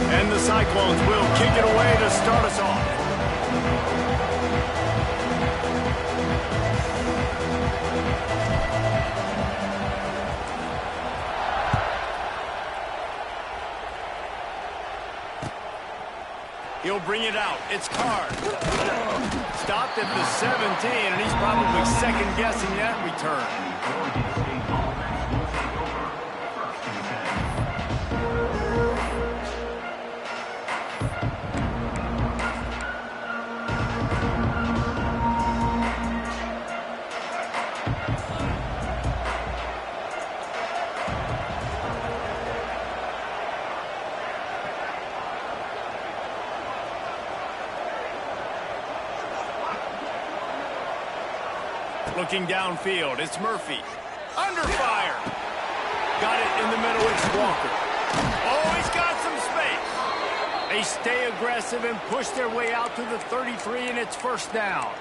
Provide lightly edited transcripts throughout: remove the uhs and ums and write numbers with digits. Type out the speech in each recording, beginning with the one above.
And the Cyclones will kick it away to start us off. He'll bring it out. It's Card. Stopped at the 17, and he's probably second-guessing that return. Looking downfield, it's Murphy. Under fire. Got it in the middle, it's Walker. Oh, he's got some space. They stay aggressive and push their way out to the 33, and it's first down.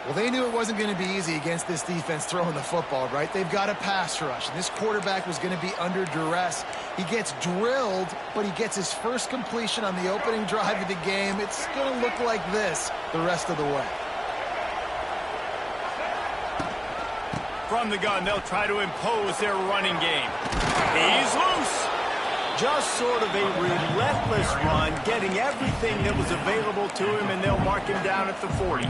Well, they knew it wasn't going to be easy against this defense throwing the football, right? They've got a pass rush, and this quarterback was going to be under duress. He gets drilled, but he gets his first completion on the opening drive of the game. It's going to look like this the rest of the way. From the gun, they'll try to impose their running game. He's loose. Just sort of a relentless run, getting everything that was available to him, and they'll mark him down at the 40.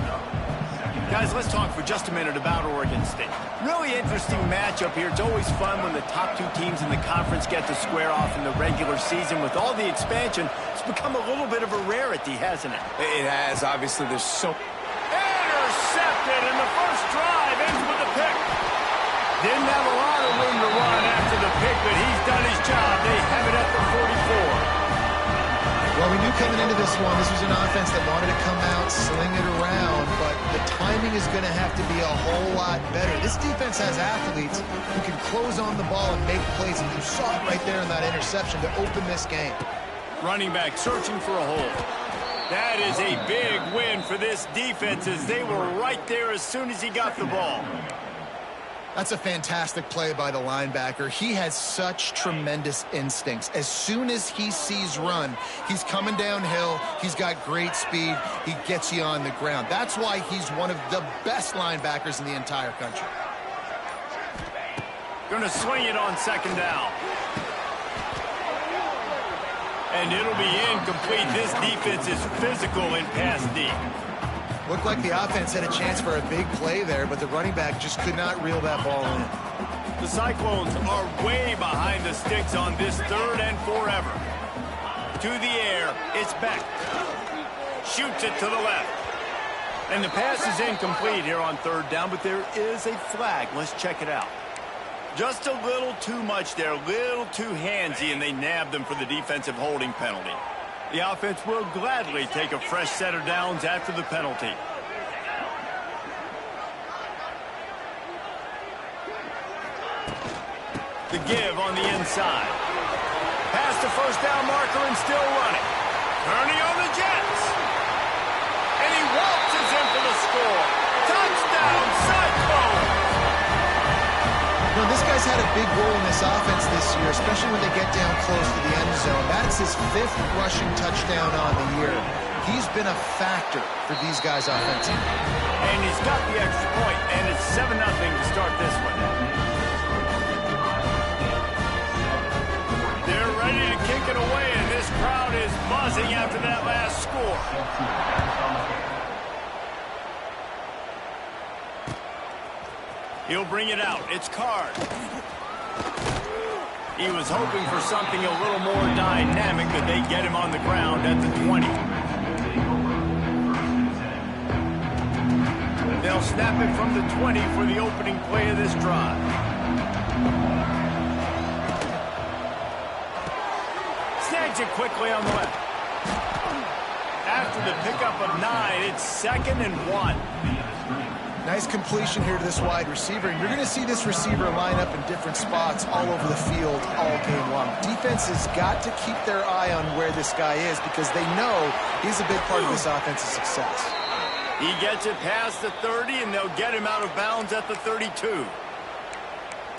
Guys, let's talk for just a minute about Oregon State. Really interesting matchup here. It's always fun when the top two teams in the conference get to square off in the regular season. With all the expansion, it's become a little bit of a rarity, hasn't it? It has. Obviously, there's so... Intercepted, and the first drive ends with a pick. Didn't have a lot of room to run after the pick, but he's done his job. They have it at the 44. Well, we knew coming into this one, this was an offense that wanted to come out, sling it around, but the timing is going to have to be a whole lot better. This defense has athletes who can close on the ball and make plays, and you saw it right there in that interception to open this game. Running back searching for a hole. That is a big win for this defense, as they were right there as soon as he got the ball. That's a fantastic play by the linebacker. He has such tremendous instincts. As soon as he sees run, he's coming downhill. He's got great speed. He gets you on the ground. That's why he's one of the best linebackers in the entire country. Going to swing it on second down. And it'll be incomplete. This defense is physical in pass D. Looked like the offense had a chance for a big play there, but the running back just could not reel that ball in. The Cyclones are way behind the sticks on this third and forever. To the air, it's Beck. Shoots it to the left. And the pass is incomplete here on third down, but there is a flag. Let's check it out. Just a little too much there, a little too handsy, and they nabbed them for the defensive holding penalty. The offense will gladly take a fresh set of downs after the penalty. The give on the inside. Past the first down marker and still running. Turning on the Jets. And he waltzes in for the score. Touchdown, Cyclones! You know, this guy's had a big role in this offense this year, especially when they get down close to the end zone. That's his 5th rushing touchdown on the year. He's been a factor for these guys offensively. And he's got the extra point, and it's 7-0 to start this one. They're ready to kick it away, and this crowd is buzzing after that last score. He'll bring it out. It's Card. He was hoping for something a little more dynamic, but they get him on the ground at the 20. They'll snap it from the 20 for the opening play of this drive. Snags it quickly on the left. After the pickup of 9, it's 2nd and 1. Nice completion here to this wide receiver. And you're going to see this receiver line up in different spots all over the field all game long. Defense has got to keep their eye on where this guy is because they know he's a big part of this offense's success. He gets it past the 30, and they'll get him out of bounds at the 32.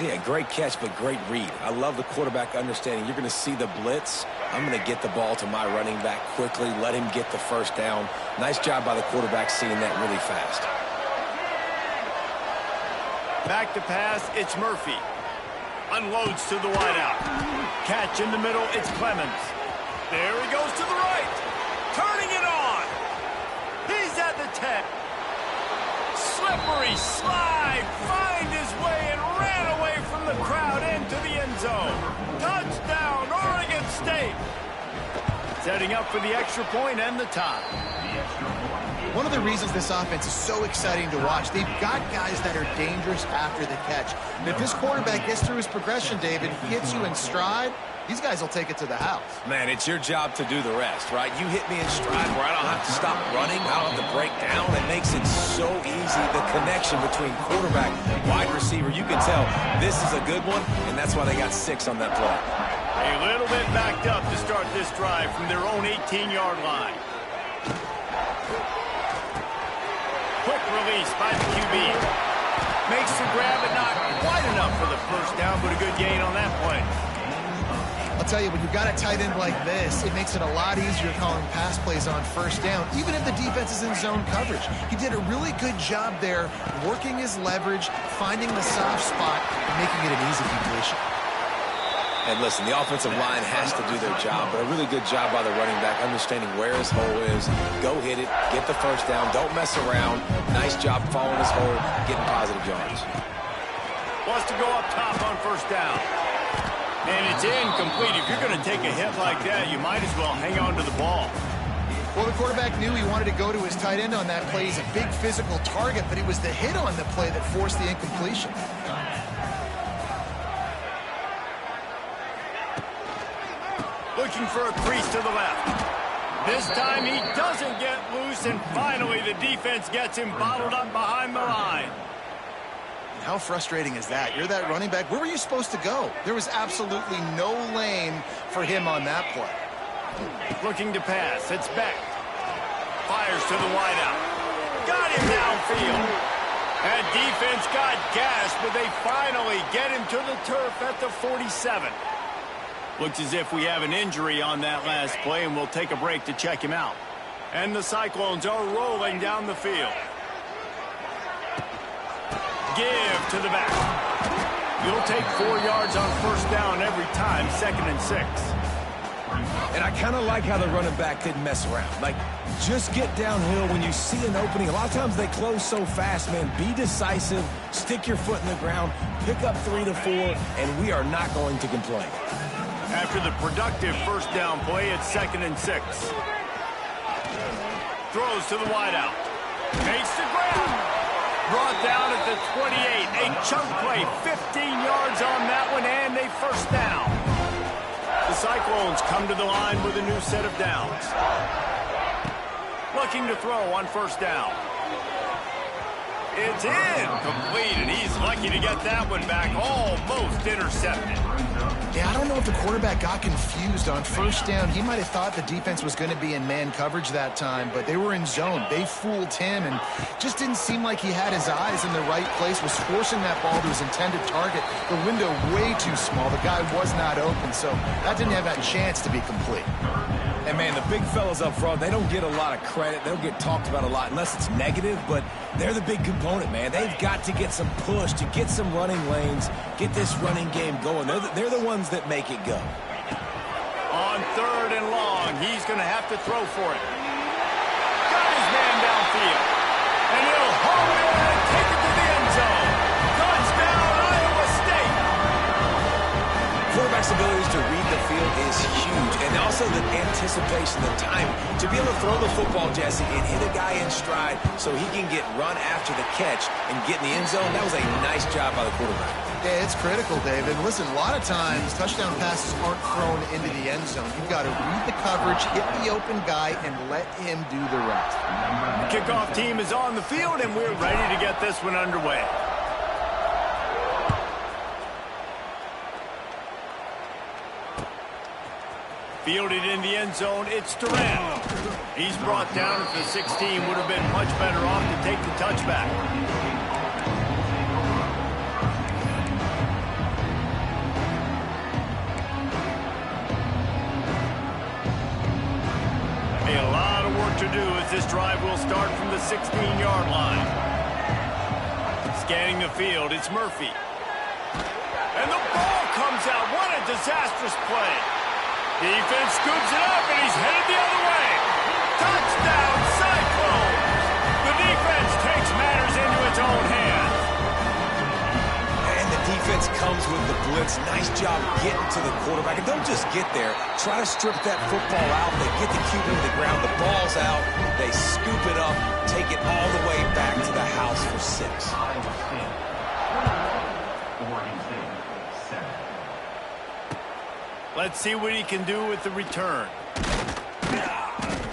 Yeah, great catch, but great read. I love the quarterback understanding. You're going to see the blitz, I'm going to get the ball to my running back quickly, let him get the first down. Nice job by the quarterback seeing that really fast. Back to pass, it's Murphy. Unloads to the wideout. Catch in the middle, it's Clemens. There he goes to the right. Turning it on. He's at the 10. Slippery slide. Find his way and ran away from the crowd into the end zone. Touchdown, Oregon State. Setting up for the extra point and the tie. One of the reasons this offense is so exciting to watch, they've got guys that are dangerous after the catch. And if this quarterback gets through his progression, David, hits you in stride, these guys will take it to the house. Man, it's your job to do the rest, right? You hit me in stride where I don't have to stop running. I don't have to break down. It makes it so easy, the connection between quarterback, wide receiver. You can tell this is a good one, and that's why they got 6 on that play. A little bit backed up to start this drive from their own 18-yard line. Quick release by the QB. Makes the grab, but not quite enough for the first down, but a good gain on that play. I'll tell you, when you've got a tight end like this, it makes it a lot easier calling pass plays on first down, even if the defense is in zone coverage. He did a really good job there, working his leverage, finding the soft spot, and making it an easy completion. And listen, the offensive line has to do their job, but a really good job by the running back, understanding where his hole is. Go hit it, get the first down, don't mess around. Nice job following his hole, getting positive yards. Wants to go up top on first down. And it's incomplete. If you're going to take a hit like that, you might as well hang on to the ball. Well, the quarterback knew he wanted to go to his tight end on that play. He's a big physical target, but it was the hit on the play that forced the incompletion. Looking for a crease to the left. This time he doesn't get loose, and finally the defense gets him bottled up behind the line. How frustrating is that? You're that running back. Where were you supposed to go? There was absolutely no lane for him on that play. Looking to pass. It's Beck. Fires to the wideout. Got him downfield. That defense got gashed, but they finally get him to the turf at the 47. Looks as if we have an injury on that last play, and we'll take a break to check him out. And the Cyclones are rolling down the field. Give to the back. You'll take 4 yards on first down every time, 2nd and 6. And I kind of like how the running back didn't mess around. Like, just get downhill when you see an opening. A lot of times they close so fast, man. Be decisive, stick your foot in the ground, pick up 3 to 4, and we are not going to complain. After the productive first down play, it's 2nd and 6. Throws to the wideout. Makes the grab. Brought down at the 28. A chunk play, 15 yards on that one, and a first down. The Cyclones come to the line with a new set of downs. Looking to throw on first down. It's incomplete, and he's lucky to get that one back. Almost intercepted. Yeah, I don't know if the quarterback got confused on first down. He might have thought the defense was going to be in man coverage that time, but they were in zone. They fooled him, and just didn't seem like he had his eyes in the right place, was forcing that ball to his intended target. The window way too small. The guy was not open, so that didn't have that chance to be complete. And, man, the big fellas up front, they don't get a lot of credit. They don't get talked about a lot unless it's negative, but they're the big component, man. They've got to get some push, to get some running lanes, get this running game going. They're the ones that make it go. On 3rd and long, he's going to have to throw for it. Got his man downfield. And he'll haul it in and take it to the end zone. Touchdown, Iowa State. Quarterback's abilities to read the field is huge, and also the anticipation, the time to be able to throw the football, Jesse, and hit a guy in stride so he can get run after the catch and get in the end zone. That was a nice job by the quarterback. Yeah, it's critical, David. Listen, a lot of times touchdown passes aren't thrown into the end zone. You've got to read the coverage, hit the open guy, and let him do the rest. The kickoff team is on the field, and we're ready to get this one underway. Fielded in the end zone, it's Durant. He's brought down at the 16. Would have been much better off to take the touchback. Okay, a lot of work to do as this drive will start from the 16-yard line. Scanning the field, it's Murphy. And the ball comes out. What a disastrous play. Defense scoops it up, and he's headed the other way. Touchdown, Cyclone! The defense takes matters into its own hands. And the defense comes with the blitz. Nice job getting to the quarterback. And don't just get there. Try to strip that football out. They get the QB to the ground. The ball's out. They scoop it up, take it all the way back to the house for 6. Let's see what he can do with the return.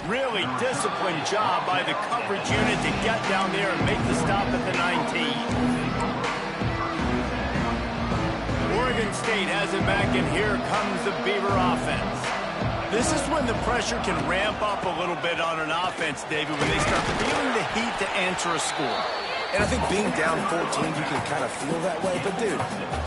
Really disciplined job by the coverage unit to get down there and make the stop at the 19. Oregon State has it back, and here comes the Beaver offense. This is when the pressure can ramp up a little bit on an offense, David, when they start feeling the heat to answer a score. And I think being down 14, you can kind of feel that way. But, dude,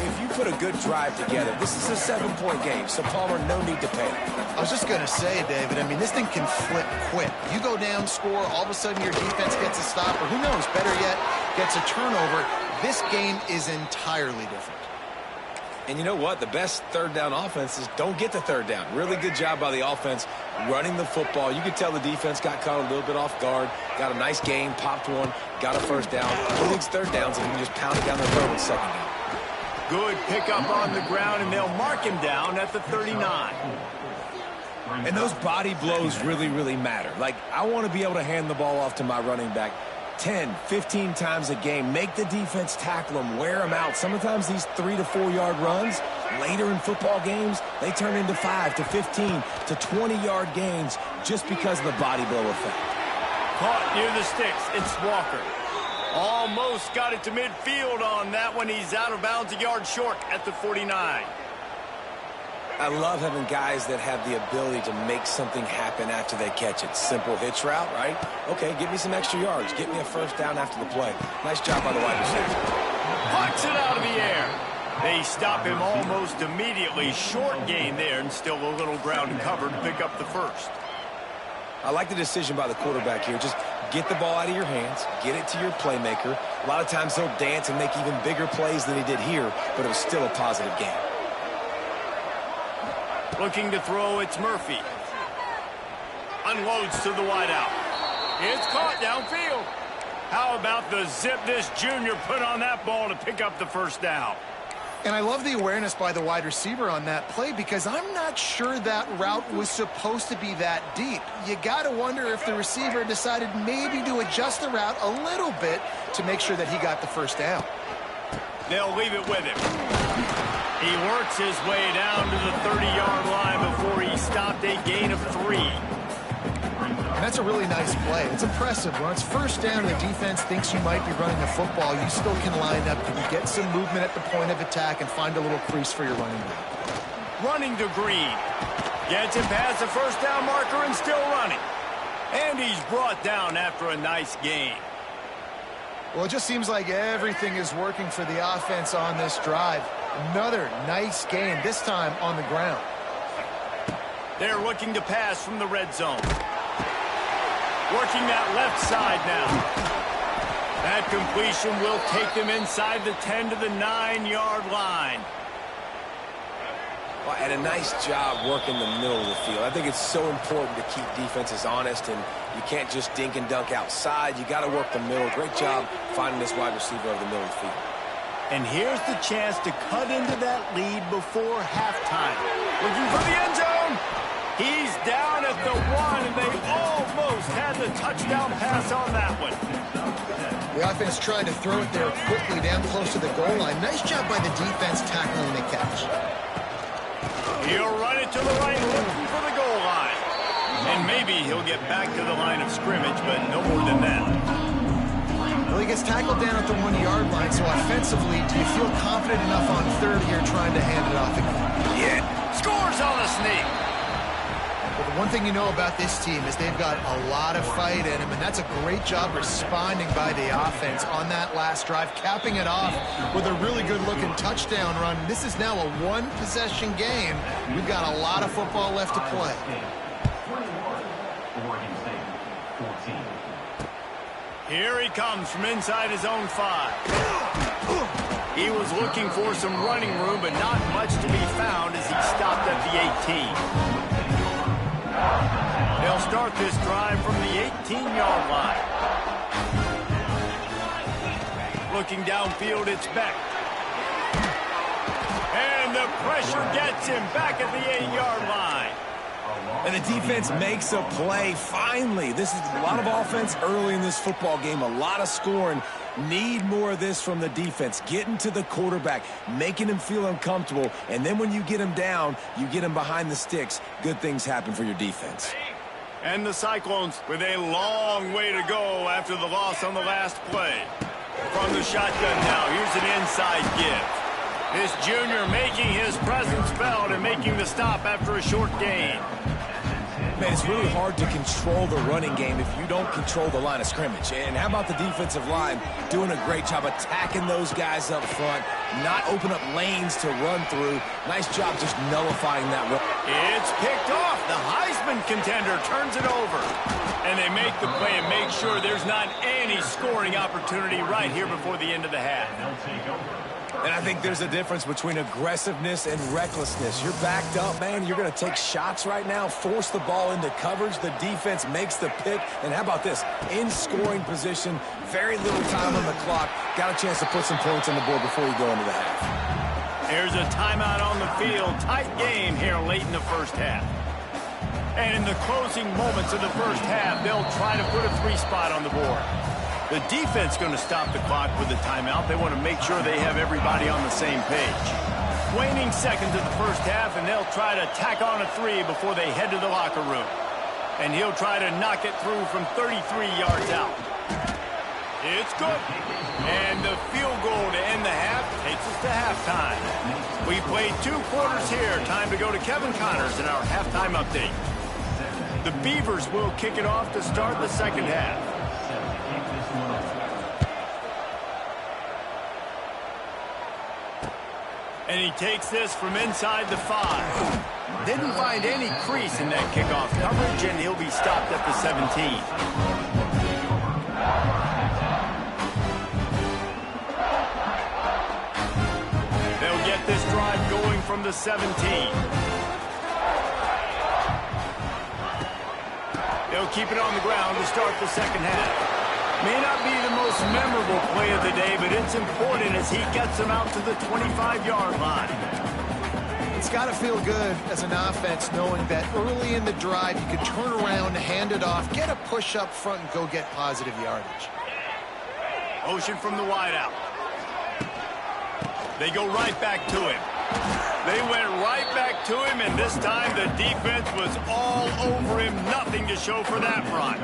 if you put a good drive together, this is a 7-point game, so Palmer, no need to panic. I was just going to say, David, I mean, this thing can flip quick. You go down, score, all of a sudden your defense gets a stop, or who knows, better yet, gets a turnover. This game is entirely different. And you know what? The best third down offense is don't get the third down. Really good job by the offense running the football. You could tell the defense got caught a little bit off guard, got a nice gain, popped one, got a first down. Who needs third downs and you can just pound it down the road with second down? Good pickup on the ground, and they'll mark him down at the 39. And those body blows really, really matter. Like, I want to be able to hand the ball off to my running back 10, 15 times a game. Make the defense tackle them, wear them out. Sometimes these 3 to 4 yard runs later in football games, they turn into 5 to 15 to 20-yard gains just because of the body blow effect. Caught near the sticks. It's Walker. Almost got it to midfield on that one. He's out of bounds a yard short at the 49. I love having guys that have the ability to make something happen after they catch it. Simple hitch route, right? Okay, give me some extra yards. Get me a first down after the play. Nice job by the wide receiver. Pucks it out of the air. They stop him almost immediately. Short gain there, and still a little ground to cover to pick up the first. I like the decision by the quarterback here. Just get the ball out of your hands, get it to your playmaker. A lot of times he'll dance and make even bigger plays than he did here, but it was still a positive game. Looking to throw, it's Murphy. Unloads to the wideout. It's caught downfield. How about the zip this junior put on that ball to pick up the first down? And I love the awareness by the wide receiver on that play because I'm not sure that route was supposed to be that deep. You got to wonder if the receiver decided maybe to adjust the route a little bit to make sure that he got the first down. They'll leave it with him. He works his way down to the 30-yard line before he stopped a gain of 3. And that's a really nice play. It's impressive. When it's first down and the defense thinks you might be running the football, you still can line up. You can get some movement at the point of attack and find a little crease for your running back. Running to Green. Gets him past the first down marker and still running. And he's brought down after a nice gain. Well, it just seems like everything is working for the offense on this drive. Another nice game, this time on the ground. They're looking to pass from the red zone. Working that left side now. That completion will take them inside the 10 to the 9-yard line. Well, and a nice job working the middle of the field. I think it's so important to keep defenses honest, and you can't just dink and dunk outside. You got to work the middle. Great job finding this wide receiver over the middle of the field. And here's the chance to cut into that lead before halftime. Looking for the end zone. He's down at the 1, and they almost had the touchdown pass on that one. The offense tried to throw it there quickly down close to the goal line. Nice job by the defense tackling the catch. He'll run it to the right, looking for the goal line. And maybe he'll get back to the line of scrimmage, but no more than that. Well, he gets tackled down at the 1-yard line, so offensively, do you feel confident enough on third here trying to hand it off again? Yeah, scores on the sneak. Well, the one thing you know about this team is they've got a lot of fight in them, and that's a great job responding by the offense on that last drive, capping it off with a really good-looking touchdown run. This is now a one-possession game. We've got a lot of football left to play. Here he comes from inside his own 5. He was looking for some running room, but not much to be found as he stopped at the 18. They'll start this drive from the 18-yard line. Looking downfield, it's Beck. And the pressure gets him back at the 8-yard line. And the defense makes a play. Finally, this is a lot of offense early in this football game, a lot of scoring. Need more of this from the defense. Getting to the quarterback, making him feel uncomfortable, and then when you get him down, you get him behind the sticks. Good things happen for your defense. And the Cyclones with a long way to go after the loss on the last play. From the shotgun now, here's an inside give. This junior making his presence felt and making the stop after a short gain. Man, it's really hard to control the running game if you don't control the line of scrimmage. And how about the defensive line doing a great job attacking those guys up front, not open up lanes to run through. Nice job just nullifying that run. It's picked off. The Heisman contender turns it over. And they make the play and make sure there's not any scoring opportunity right here before the end of the half. And I think there's a difference between aggressiveness and recklessness. You're backed up, man. You're going to take shots right now, force the ball into coverage. The defense makes the pick. And how about this? In scoring position, very little time on the clock. Got a chance to put some points on the board before you go into the half. Here's a timeout on the field. Tight game here late in the first half. And in the closing moments of the first half, they'll try to put a 3-spot on the board. The defense going to stop the clock with the timeout. They want to make sure they have everybody on the same page. Waning seconds of the first half, and they'll try to tack on a 3 before they head to the locker room. And he'll try to knock it through from 33 yards out. It's good. And the field goal to end the half takes us to halftime. We played 2 quarters here. Time to go to Kevin Connors in our halftime update. The Beavers will kick it off to start the second half. And he takes this from inside the 5. Didn't find any crease in that kickoff coverage, and he'll be stopped at the 17. They'll get this drive going from the 17. They'll keep it on the ground to start the second half. May not be the most memorable play of the day, but it's important as he gets them out to the 25-yard line. It's got to feel good as an offense knowing that early in the drive you can turn around, hand it off, get a push up front, and go get positive yardage. Motion from the wideout. They go right back to him. They went right back to him, and this time the defense was all over him. Nothing to show for that run.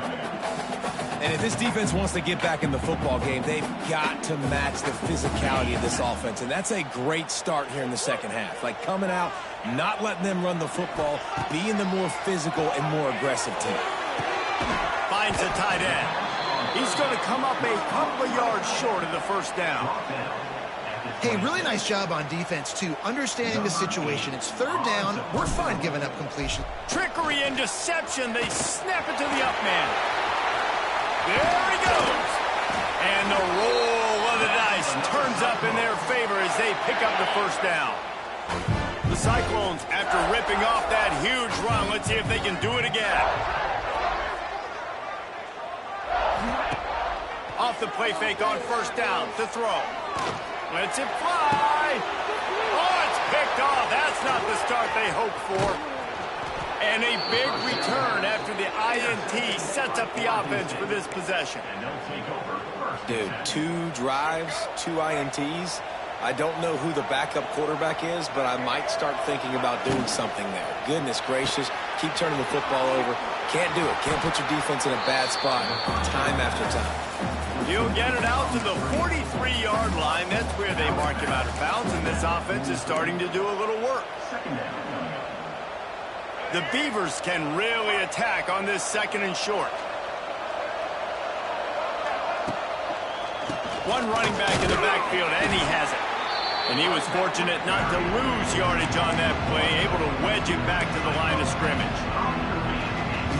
And if this defense wants to get back in the football game, they've got to match the physicality of this offense. And that's a great start here in the second half. Like coming out, not letting them run the football, being the more physical and more aggressive team. Finds a tight end. He's going to come up a couple of yards short of the first down. Hey, really nice job on defense, too. Understanding the situation. It's third down. We're fine giving up completion. Trickery and deception. They snap it to the up man. There he goes. And the roll of the dice turns up in their favor as they pick up the first down. The Cyclones, after ripping off that huge run, let's see if they can do it again. Off the play fake on first down to throw. Lets it fly. Oh, it's picked off. That's not the start they hoped for. And a big return after the INT sets up the offense for this possession. Dude, 2 drives, 2 INTs. I don't know who the backup quarterback is, but I might start thinking about doing something there. Goodness gracious, keep turning the football over. Can't do it. Can't put your defense in a bad spot time after time. He'll get it out to the 43-yard line. That's where they mark him out of bounds, and this offense is starting to do a little work. The Beavers can really attack on this second and short. One running back in the backfield, and he has it. And he was fortunate not to lose yardage on that play, able to wedge it back to the line of scrimmage.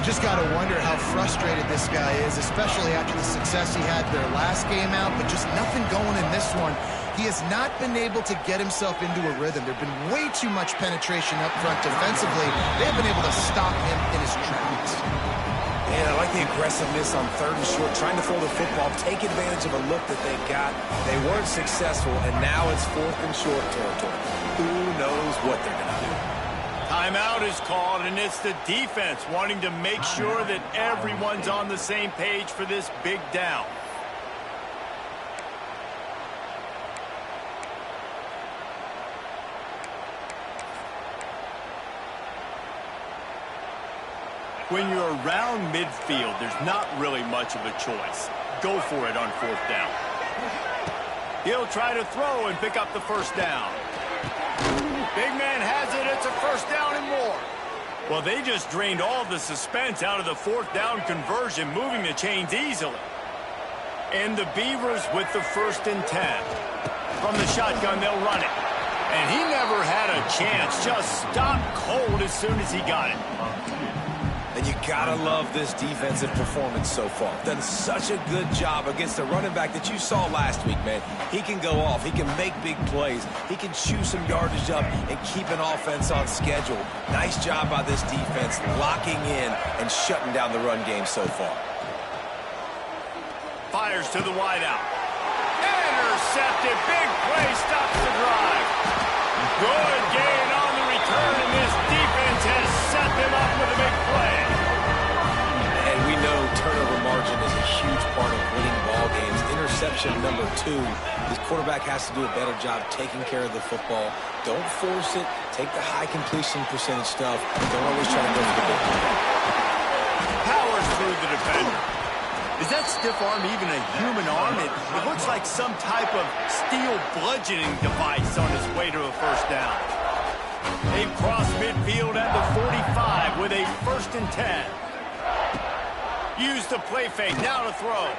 You just got to wonder how frustrated this guy is, especially after the success he had their last game out, but just nothing going in this one. He has not been able to get himself into a rhythm. There's been way too much penetration up front defensively. They've been able to stop him in his tracks. Man, I like the aggressiveness on 3rd and short, trying to throw the football, take advantage of a look that they got. They weren't successful, and now it's 4th and short territory. Who knows what they're going to do? Timeout is called, and it's the defense wanting to make sure that everyone's on the same page for this big down. When you're around midfield, there's not really much of a choice. Go for it on 4th down. He'll try to throw and pick up the first down. Big man has it. It's a first down and more. Well, they just drained all the suspense out of the 4th down conversion, moving the chains easily. And the Beavers with the 1st and 10. From the shotgun, they'll run it. And he never had a chance. Just stopped cold as soon as he got it. And you gotta love this defensive performance so far. Done such a good job against the running back that you saw last week, man. He can go off. He can make big plays. He can chew some yardage up and keep an offense on schedule. Nice job by this defense locking in and shutting down the run game so far. Fires to the wideout. Intercepted. Big play stops the drive. Good gain on the return, and this defense has set them up with a big play. And we know turnover margin is a huge part of winning ball games. Interception number 2. This quarterback has to do a better job taking care of the football. Don't force it. Take the high completion percentage stuff. Don't always try to go for the big play. Powers through the defender. Is that stiff arm even a human arm? It looks like some type of steel bludgeoning device on his way to a first down. They've crossed midfield at the 45 with a 1st and 10. Use the play fake, now to throw.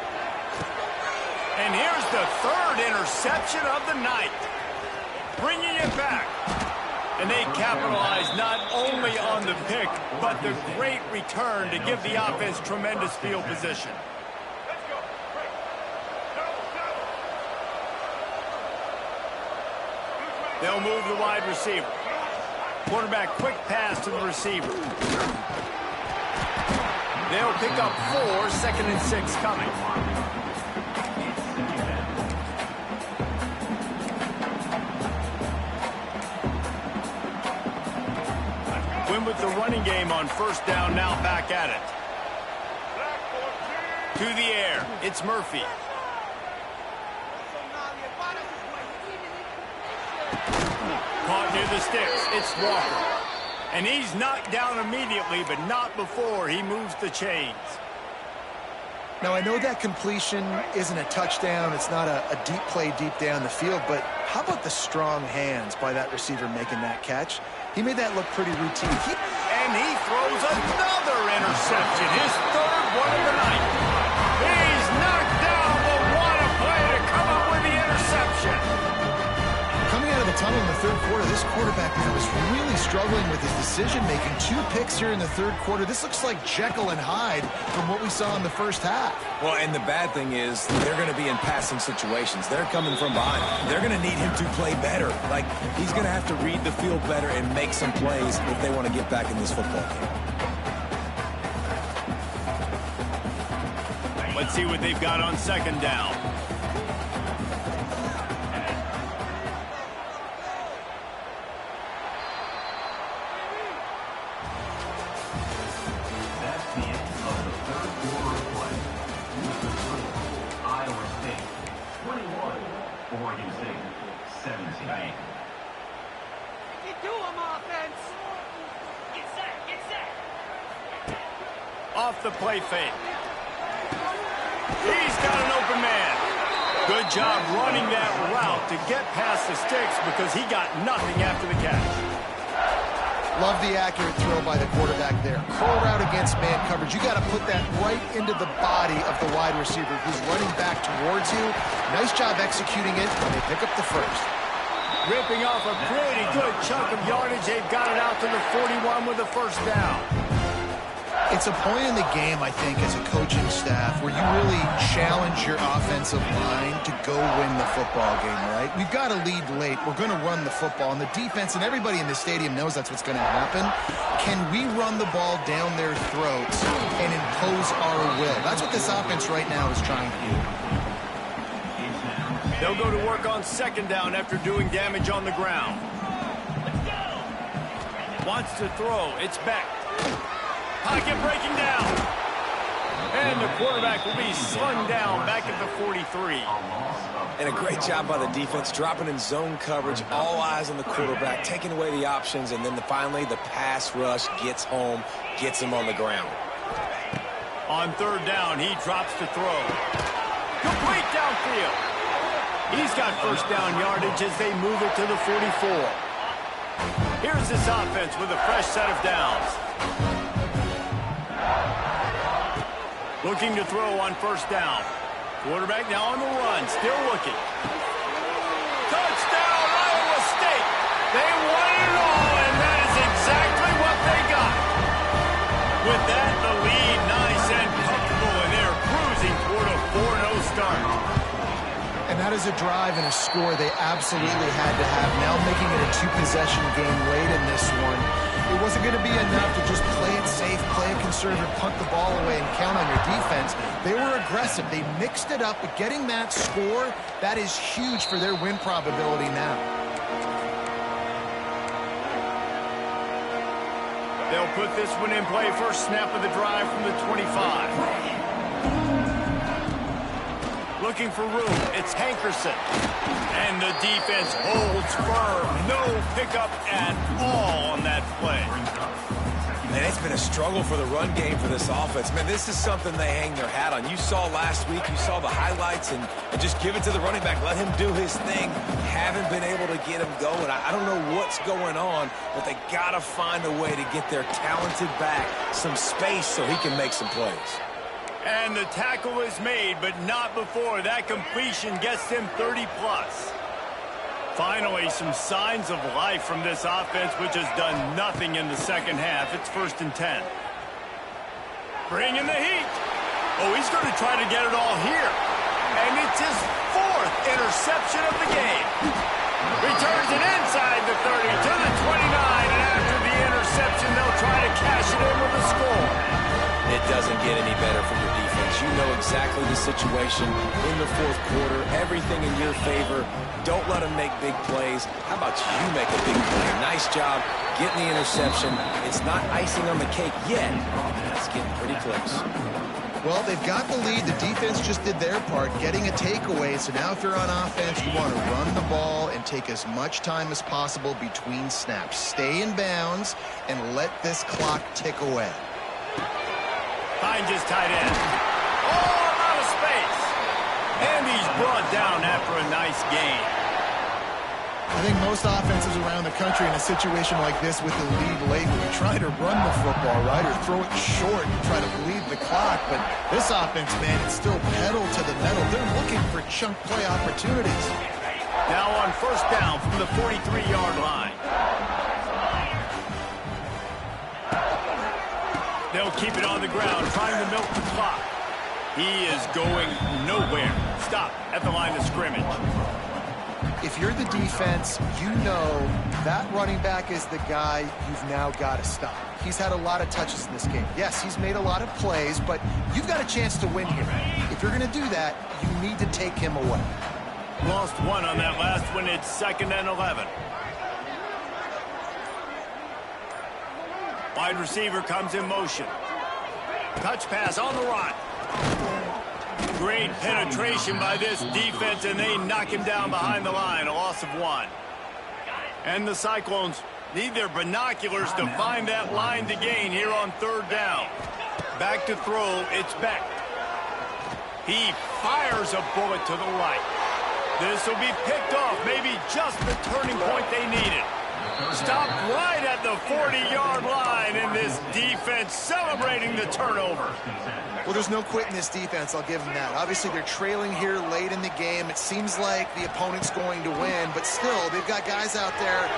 And here's the 3rd interception of the night. Bringing it back. And they capitalize not only on the pick, but the great return to give the offense tremendous field position. They'll move the wide receiver. Quarterback quick pass to the receiver. They'll pick up 4, 2nd and 6 coming. Win with the running game on 1st down, now back at it. To the air, it's Murphy. Caught near the sticks, it's Walker. And he's knocked down immediately, but not before he moves the chains. Now, I know that completion isn't a touchdown. It's not a deep play deep down the field, but how about the strong hands by that receiver making that catch? He made that look pretty routine. And he throws another interception, his 3rd one of the night. He's knocked down, but what a play to come up with the interception. Coming out of the tunnel in the 3rd quarter, this quarterback now is really struggling with his decision-making. 2 picks here in the 3rd quarter. This looks like Jekyll and Hyde from what we saw in the 1st half. Well, and the bad thing is they're going to be in passing situations. They're coming from behind. They're going to need him to play better. Like, he's going to have to read the field better and make some plays if they want to get back in this football game. Let's see what they've got on 2nd down. Off the play fake. He's got an open man. Good job running that route to get past the sticks because he got nothing after the catch. Love the accurate throw by the quarterback there. Curl route against man coverage. You got to put that right into the body of the wide receiver who's running back towards you. Nice job executing it, and they pick up the 1st. Ripping off a pretty good chunk of yardage. They've got it out to the 41 with the 1st down. If It's a point in the game, I think, as a coaching staff where you really challenge your offensive line to go win the football game, right? We've got to lead late. We're going to run the football. And the defense and everybody in the stadium knows that's what's going to happen. Can we run the ball down their throats and impose our will? That's what this offense right now is trying to do. They'll go to work on second down after doing damage on the ground. Wants to throw. It's back. Pocket breaking down. And the quarterback will be slung down back at the 43. And a great job by the defense, dropping in zone coverage, all eyes on the quarterback, taking away the options, and then finally the pass rush gets home, gets him on the ground. On third down, he drops to throw. Complete downfield. He's got first down yardage as they move it to the 44. Here's this offense with a fresh set of downs. Looking to throw on first down. Quarterback now on the run, still looking. Touchdown, Iowa State! They won it all, and that is exactly what they got. With that, the lead nice and comfortable, and they're cruising toward a 4-0 start. And that is a drive and a score they absolutely had to have. Now making it a two-possession game late in this one. It wasn't going to be enough to just play it safe, play it conservative, punt the ball away, and count on your defense. They were aggressive. They mixed it up, but getting that score, that is huge for their win probability now. They'll put this one in play. First snap of the drive from the 25. Looking for room. It's Hankerson. And the defense holds firm. No pickup at all on that play. Man, it's been a struggle for the run game for this offense. Man, this is something they hang their hat on. You saw last week, you saw the highlights, and just give it to the running back. Let him do his thing. Haven't been able to get him going. I don't know what's going on, but they got to find a way to get their talented back some space so he can make some plays. And the tackle is made, but not before that completion gets him 30-plus. Finally, some signs of life from this offense, which has done nothing in the second half. It's 1st and 10. Bringing the heat. Oh, he's going to try to get it all here. And it's his 4th interception of the game. Returns it inside the 30 to the 29, and after the interception, they'll try to cash it in with a score. It doesn't get any better for your defense. You know exactly the situation in the 4th quarter. Everything in your favor. Don't let them make big plays. How about you make a big play? Nice job getting the interception. It's not icing on the cake yet. It's getting pretty close. Well, they've got the lead. The defense just did their part, getting a takeaway. So now if you're on offense, you want to run the ball and take as much time as possible between snaps. Stay in bounds and let this clock tick away. Finds his tight end. Oh, out of space. And he's brought down after a nice gain. I think most offenses around the country in a situation like this with the lead late would be trying to run the football, right, or throw it short and try to bleed the clock. But this offense, man, it's still pedal to the metal. They're looking for chunk play opportunities. Now on first down from the 43-yard line. They'll keep it on the ground, trying to milk the clock. He is going nowhere. Stop at the line of scrimmage. If you're the defense, you know that running back is the guy you've now got to stop. He's had a lot of touches in this game. Yes, he's made a lot of plays, but you've got a chance to win here. If you're going to do that, you need to take him away. Lost one on that last one. It's 2nd and 11. Wide receiver comes in motion. Touch pass on the run. Great penetration by this defense, and they knock him down behind the line. A loss of 1. And the Cyclones need their binoculars to find that line to gain here on third down. Back to throw. It's Beck. He fires a bullet to the right. This will be picked off. Maybe just the turning point they needed. Stopped right at the 40-yard line, and this defense celebrating the turnover. Well, there's no quitting this defense. I'll give them that. Obviously, they're trailing here late in the game. It seems like the opponent's going to win, but still, they've got guys out there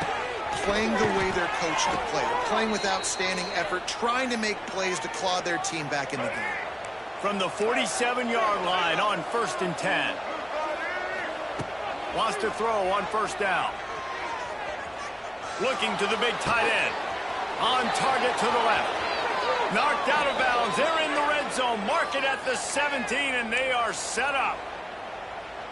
playing the way they're coached to play. They're playing with outstanding effort, trying to make plays to claw their team back in the game. From the 47-yard line on 1st and 10. Wants to throw on 1st down. Looking to the big tight end. On target to the left. Knocked out of bounds. They're in the red zone. Mark it at the 17, and they are set up.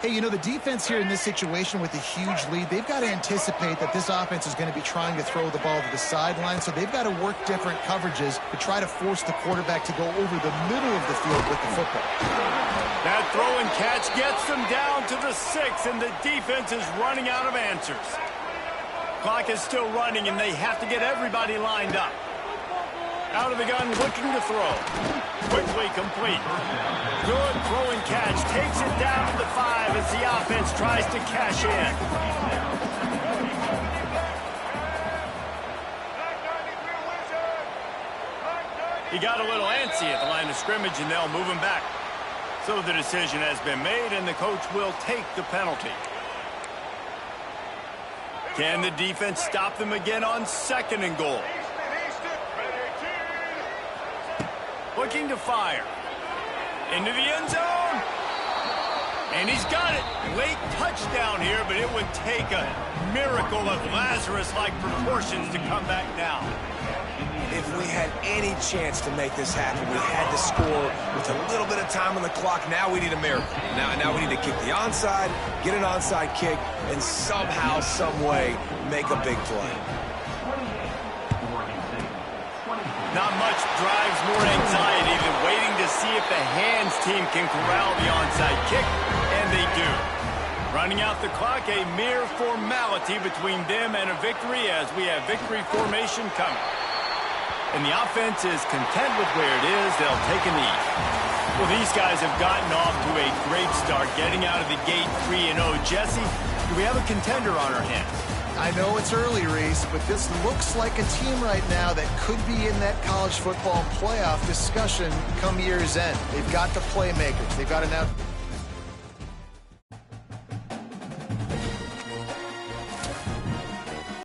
Hey, you know, the defense here in this situation with a huge lead, they've got to anticipate that this offense is going to be trying to throw the ball to the sideline, so they've got to work different coverages to try to force the quarterback to go over the middle of the field with the football. That throw and catch gets them down to the 6, and the defense is running out of answers. Clock is still running, and they have to get everybody lined up. Out of the gun, looking to throw. Quickly complete. Good throw and catch. Takes it down to the 5 as the offense tries to cash in. He got a little antsy at the line of scrimmage, and they'll move him back. So the decision has been made, and the coach will take the penalty. Can the defense stop them again on 2nd and goal? Looking to fire. Into the end zone. And he's got it. Late touchdown here, but it would take a miracle of Lazarus-like proportions to come back down. If we had any chance to make this happen, we had to score with a little bit of time on the clock. Now we need a miracle. Now we need to kick the onside, get an onside kick, and somehow, some way, make a big play. Not much drives more anxiety than waiting to see if the hands team can corral the onside kick, and they do. Running out the clock, a mere formality between them and a victory as we have victory formation coming. And the offense is content with where it is. They'll take a knee. Well, these guys have gotten off to a great start, getting out of the gate 3-0. Jesse, do we have a contender on our hands? I know it's early, Reese, but this looks like a team right now that could be in that college football playoff discussion come year's end. They've got the playmakers. They've got enough.